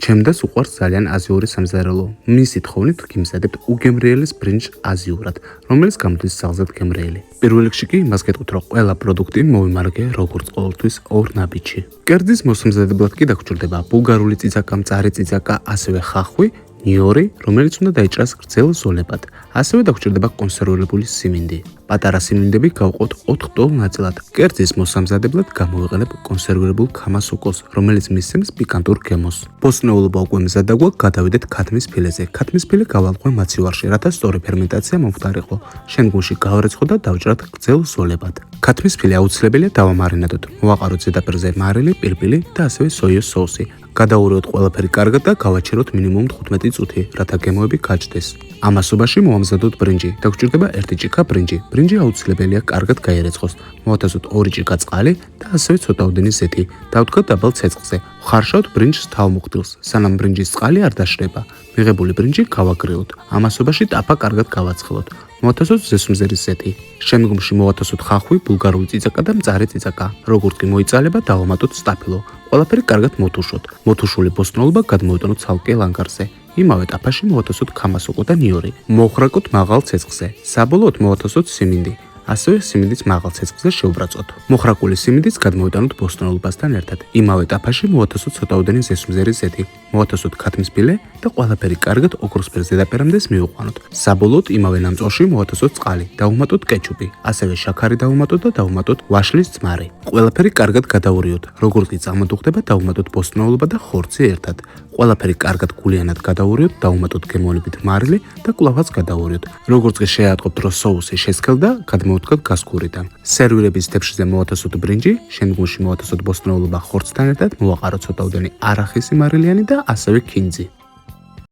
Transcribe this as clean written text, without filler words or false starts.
ჩემდას უყვარს ძალიან აზიური სამზარეულო. მისი თხოვნით გიმზადებთ უგემრიელის ბრინჯს აზიურად, რომელიც გამოდის საღზად გემრიელი. პირველ რიგში კი იმას გეტყვით, რომ ყველა პროდუქტი მოვიმარაგე როგორც ყოველთვის ორ ნაბიჯში. კერძის მოსამზადებლად კი დაგჭირდება ბულგარული წიწაკა, მწარე წიწაკა, ასევე ხახვი, ნიორი, რომელიც უნდა დაიჭრას გრძელ ზოლებად. ასევე დაგჭირდება კონსერვირებული სიმინდი. პატარა სიმინდები გავყოთ 4 ტოლ ნაწილად. კერძის მოსამზადებლად გამოვიყენებ კონსერვირებულ ქამასოკოს, რომელიც მისცემს პიკანტურ გემოს. ბოსტნეულობა უკვე მზად გვაქვს, გადავიდეთ ქათმის ფილეზე. ქათმის ფილე გავალღვე მაცივარში, რათა სწორი ფერმენტაცია მომხდარიყო. შემდგომში გავარეცხო და დავჭრათ გრძელ ზოლებად. ქათმის ფილე აუცილებელია დავამარინადოთ. მოვაყაროთ ზედაპირზე მარილი, პირპილი და ასევე სოიოს соуსი. გადაურევოთ ყველაფერი კარგად და გავაჩეროთ მინიმუმ 15 წუთი, რათა გემოები გაჭდეს. ამასობაში მოვამზადოთ ბრინჯი. დაგჭირდება 1 ჭიქა ბრინჯი. ბრინჯი აუცილებელია კარგად გაერეცხოს. მოვათავსოთ 2 ჭიქა წყალი და ასევე ცოტაოდენი ზეთი. დავდგათ დაბალ ცეცხლზე. ვხარშავთ ბრინჯს თავმუხდილს, სანამ ბრინჯის წყალი არ დაშრება. მიღებული ბრინჯი გავაგრეოთ. ამასობაში ტაფა კარგად გავაცხელოთ. მოვათავსოთ ზესუმზერის ზეთი. შემდგომში მოვათავსოთ ხახვი, ბულგარული წიწაკა და მწარე წიწაკა. როგორც კი მოიწალება, დავამატოთ სტაფილო. ყველაფერი კარგად მოთუშოთ. მოთუშული ბოსტნეულობა გადმოვიტანოთ ცალკე ლანგარზე. იმავე ტაფაში მოვათავსოთ ქამასოკო და ნიორი. მოვხრაკოთ მაღალ ცეცხლზე. საბოლოოდ მოვათავსოთ სიმინდი. ასევე სიმინდის მაღალ ცეცხლზე შევბრაწოთ. მოხრაკული სიმინდიც გადმოვიტანოთ ბოსტნეულობასთან ერთად. იმავე ტაფაში მოვათავსოთ ცოტაოდენი ზესუმზერის ზეთი. მოვათავსოთ ქათმის ფილე და ყველაფერი კარგად ოქროსფერ ზედაპირამდე მივიყვანოთ. საბოლოოდ იმავე ნამწვარში მოვათავსოთ წყალი. დავუმატოთ კეჩუპი, ასევე შაქარი დავუმატოთ და დავუმატოთ ვაშლის ძმარი. ყველაფერი კარგად გადაურიოთ. როგორც კი წამოდუხდება, დავუმატოთ ბოსტნეულობა და ხორცი ერთად. ყველაფერი კარგად გულიანად გადაურიოთ, დავუმატოთ გემოვნებით მარილი და კვლავაც გადაურიოთ. როგორც კი შეატყობთ, რომ соуსი შესქელდა, გადმოვთქვათ გასქურიდან. სერვირების თეფშზე მოვათავსოთ ბრინჯი, შემდგომში მოვათავსოთ ბოსტნეულობა ხორცთან ერთად, მოვაყაროთ ცოტაოდენი არახისი მარილიანი და ასევე ქინძი.